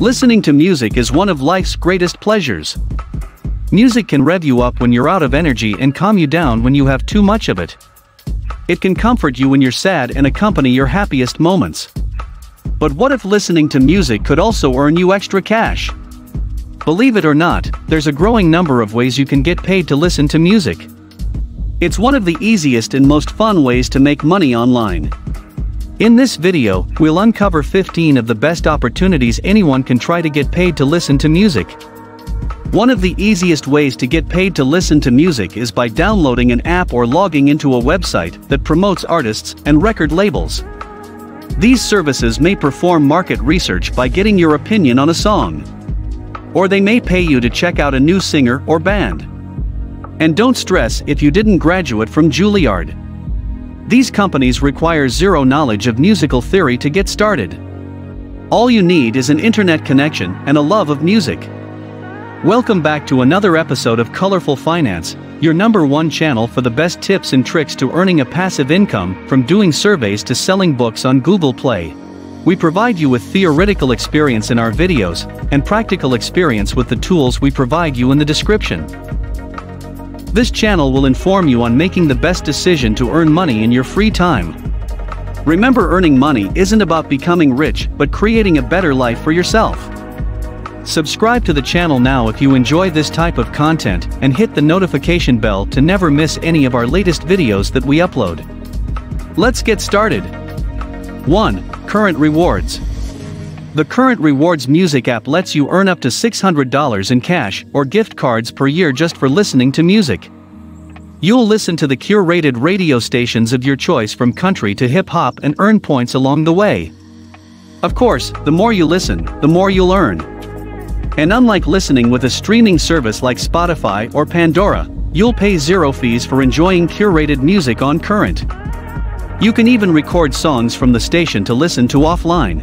Listening to music is one of life's greatest pleasures. Music can rev you up when you're out of energy and calm you down when you have too much of it. It can comfort you when you're sad and accompany your happiest moments. But what if listening to music could also earn you extra cash? Believe it or not, there's a growing number of ways you can get paid to listen to music. It's one of the easiest and most fun ways to make money online. In this video, we'll uncover 15 of the best opportunities anyone can try to get paid to listen to music. One of the easiest ways to get paid to listen to music is by downloading an app or logging into a website that promotes artists and record labels. These services may perform market research by getting your opinion on a song. Or they may pay you to check out a new singer or band. And don't stress if you didn't graduate from Juilliard. These companies require zero knowledge of musical theory to get started. All you need is an internet connection and a love of music. Welcome back to another episode of Colorful Finance, your #1 channel for the best tips and tricks to earning a passive income, from doing surveys to selling books on Google Play. We provide you with theoretical experience in our videos, and practical experience with the tools we provide you in the description. This channel will inform you on making the best decision to earn money in your free time. Remember, earning money isn't about becoming rich, but creating a better life for yourself. Subscribe to the channel now if you enjoy this type of content, and hit the notification bell to never miss any of our latest videos that we upload. Let's get started. 1. Current Rewards. The Current Rewards music app lets you earn up to $600 in cash or gift cards per year just for listening to music. You'll listen to the curated radio stations of your choice, from country to hip-hop, and earn points along the way. Of course, the more you listen, the more you'll earn. And unlike listening with a streaming service like Spotify or Pandora, you'll pay zero fees for enjoying curated music on Current. You can even record songs from the station to listen to offline.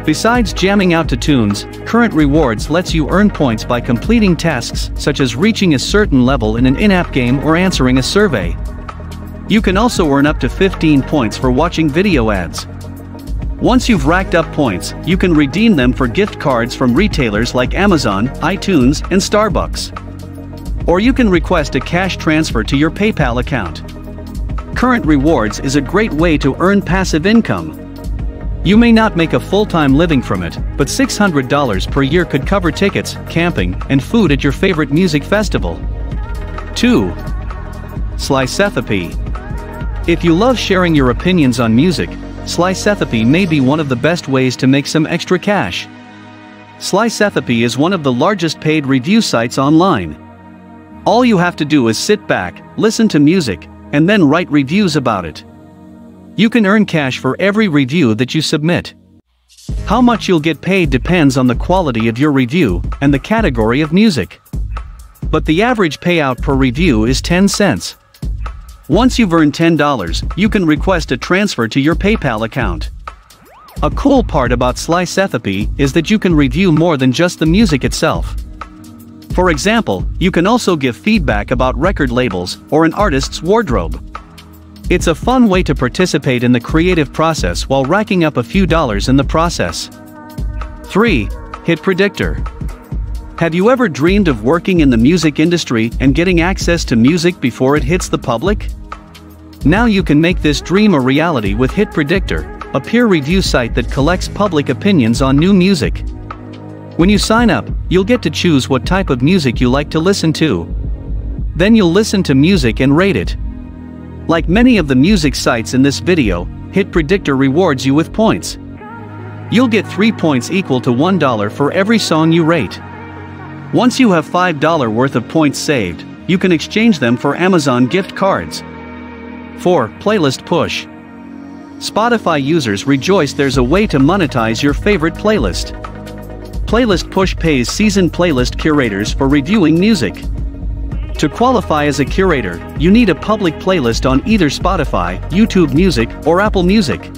Besides jamming out to tunes, Current Rewards lets you earn points by completing tasks such as reaching a certain level in an in-app game or answering a survey. You can also earn up to 15 points for watching video ads. Once you've racked up points, you can redeem them for gift cards from retailers like Amazon, iTunes, and Starbucks. Or you can request a cash transfer to your PayPal account. Current Rewards is a great way to earn passive income. You may not make a full-time living from it, but $600 per year could cover tickets, camping, and food at your favorite music festival. 2. Slicethapy. If you love sharing your opinions on music, Slicethapy may be one of the best ways to make some extra cash. Slicethapy is one of the largest paid review sites online. All you have to do is sit back, listen to music, and then write reviews about it. You can earn cash for every review that you submit. How much you'll get paid depends on the quality of your review and the category of music. But the average payout per review is 10 cents. Once you've earned $10, you can request a transfer to your PayPal account. A cool part about Slicethapy is that you can review more than just the music itself. For example, you can also give feedback about record labels or an artist's wardrobe. It's a fun way to participate in the creative process while racking up a few dollars in the process. 3. Hit Predictor. Have you ever dreamed of working in the music industry and getting access to music before it hits the public? Now you can make this dream a reality with Hit Predictor, a peer review site that collects public opinions on new music. When you sign up, you'll get to choose what type of music you like to listen to. Then you'll listen to music and rate it. Like many of the music sites in this video, Hit Predictor rewards you with points. You'll get 3 points equal to $1 for every song you rate. Once you have $5 worth of points saved, you can exchange them for Amazon gift cards. 4. Playlist Push. Spotify users rejoice there's a way to monetize your favorite playlist. Playlist Push pays seasoned playlist curators for reviewing music. To qualify as a curator, you need a public playlist on either Spotify, YouTube Music, or Apple Music.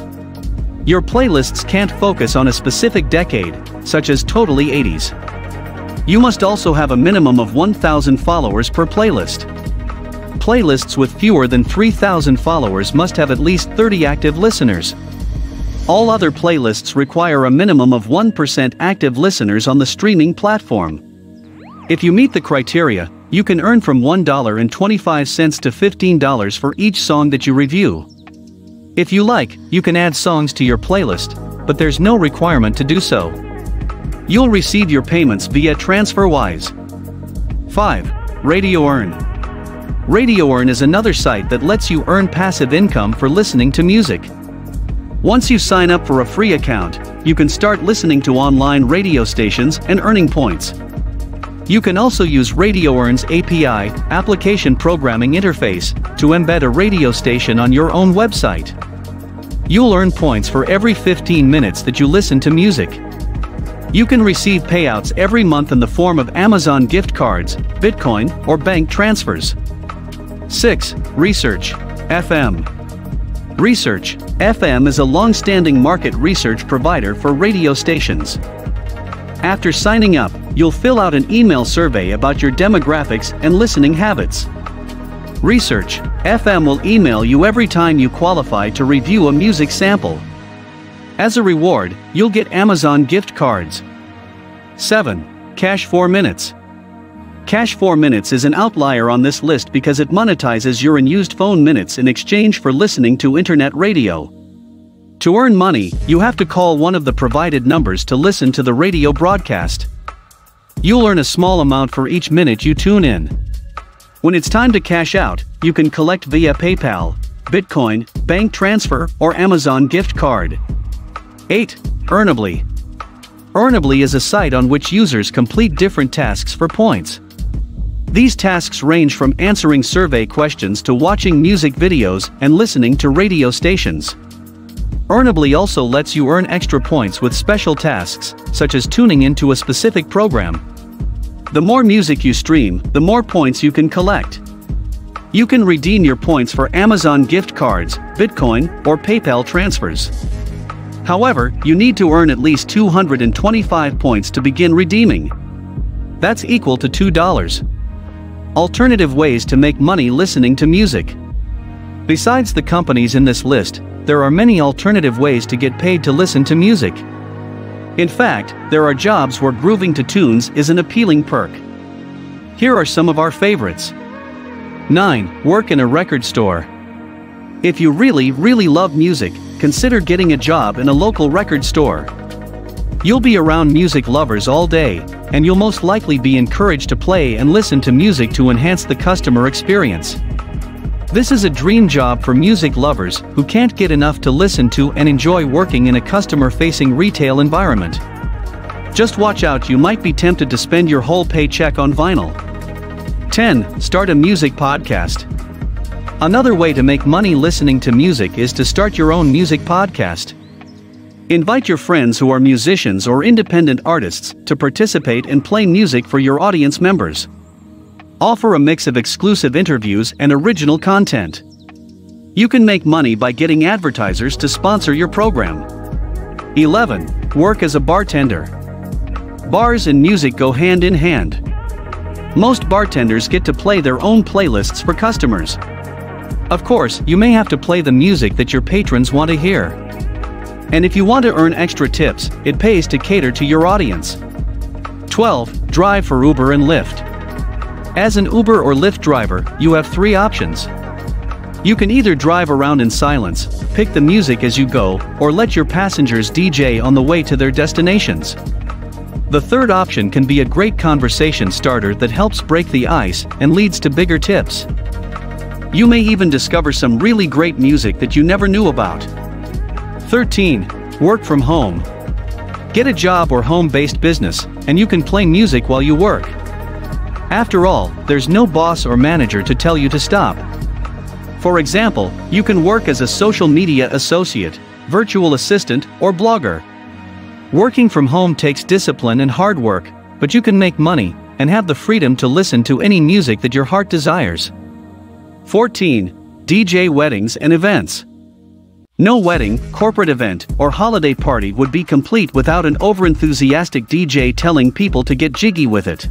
Your playlists can't focus on a specific decade, such as totally 80s. You must also have a minimum of 1,000 followers per playlist. Playlists with fewer than 3,000 followers must have at least 30 active listeners. All other playlists require a minimum of 1% active listeners on the streaming platform. If you meet the criteria, you can earn from $1.25 to $15 for each song that you review. If you like, you can add songs to your playlist, but there's no requirement to do so. You'll receive your payments via TransferWise. 5. Radio Earn. Radio Earn is another site that lets you earn passive income for listening to music. Once you sign up for a free account, you can start listening to online radio stations and earning points. You can also use Radio Earn's API, application programming interface, to embed a radio station on your own website. You'll earn points for every 15 minutes that you listen to music. You can receive payouts every month in the form of Amazon gift cards, Bitcoin, or bank transfers. 6. Research FM. Research FM is a long-standing market research provider for radio stations. After signing up, you'll fill out an email survey about your demographics and listening habits. Research FM will email you every time you qualify to review a music sample. As a reward, you'll get Amazon gift cards. 7. Cash 4 Minutes. Cash 4 Minutes is an outlier on this list because it monetizes your unused phone minutes in exchange for listening to internet radio. To earn money, you have to call one of the provided numbers to listen to the radio broadcast. You'll earn a small amount for each minute you tune in. When it's time to cash out, you can collect via PayPal, Bitcoin, bank transfer, or Amazon gift card. 8. Earnably. Earnably is a site on which users complete different tasks for points. These tasks range from answering survey questions to watching music videos and listening to radio stations. Earnably also lets you earn extra points with special tasks, such as tuning into a specific program. The more music you stream, the more points you can collect. You can redeem your points for Amazon gift cards, Bitcoin, or PayPal transfers. However, you need to earn at least 225 points to begin redeeming. That's equal to $2. Alternative ways to make money listening to music. Besides the companies in this list, there are many alternative ways to get paid to listen to music. In fact, there are jobs where grooving to tunes is an appealing perk. Here are some of our favorites. 9. Work in a record store. If you really love music, consider getting a job in a local record store. You'll be around music lovers all day, and you'll most likely be encouraged to play and listen to music to enhance the customer experience. This is a dream job for music lovers who can't get enough to listen to and enjoy working in a customer-facing retail environment. Just watch out, you might be tempted to spend your whole paycheck on vinyl. 10. Start a music podcast. Another way to make money listening to music is to start your own music podcast. Invite your friends who are musicians or independent artists to participate and play music for your audience members. Offer a mix of exclusive interviews and original content. You can make money by getting advertisers to sponsor your program. 11. Work as a bartender. Bars and music go hand in hand. Most bartenders get to play their own playlists for customers. Of course, you may have to play the music that your patrons want to hear. And if you want to earn extra tips, it pays to cater to your audience. 12. Drive for Uber and Lyft. As an Uber or Lyft driver, you have 3 options. You can either drive around in silence, pick the music as you go, or let your passengers DJ on the way to their destinations. The third option can be a great conversation starter that helps break the ice and leads to bigger tips. You may even discover some really great music that you never knew about. 13. Work from home. Get a job or home-based business, and you can play music while you work. After all, there's no boss or manager to tell you to stop. For example, you can work as a social media associate, virtual assistant, or blogger. Working from home takes discipline and hard work, but you can make money and have the freedom to listen to any music that your heart desires. 14. DJ weddings and events. No wedding, corporate event, or holiday party would be complete without an overenthusiastic DJ telling people to get jiggy with it.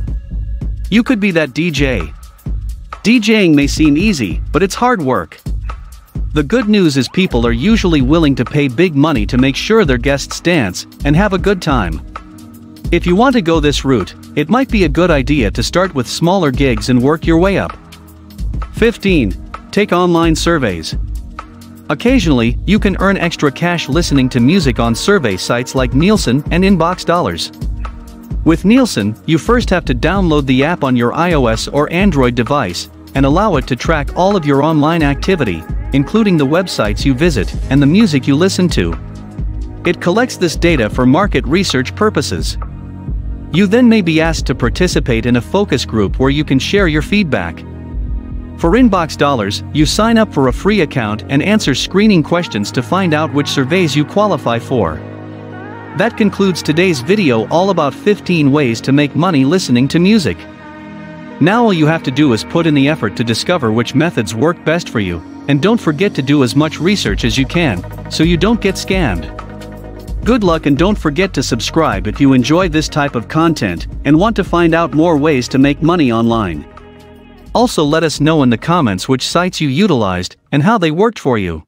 You could be that DJ. DJing may seem easy, but it's hard work. The good news is people are usually willing to pay big money to make sure their guests dance and have a good time. If you want to go this route, it might be a good idea to start with smaller gigs and work your way up. 15. Take online surveys. Occasionally, you can earn extra cash listening to music on survey sites like Nielsen and Inbox Dollars. With Nielsen, you first have to download the app on your iOS or Android device and allow it to track all of your online activity, including the websites you visit and the music you listen to. It collects this data for market research purposes. You then may be asked to participate in a focus group where you can share your feedback. For Inbox Dollars, you sign up for a free account and answer screening questions to find out which surveys you qualify for. That concludes today's video all about 15 ways to make money listening to music. Now all you have to do is put in the effort to discover which methods work best for you, and don't forget to do as much research as you can, so you don't get scammed. Good luck, and don't forget to subscribe if you enjoy this type of content and want to find out more ways to make money online. Also, let us know in the comments which sites you utilized and how they worked for you.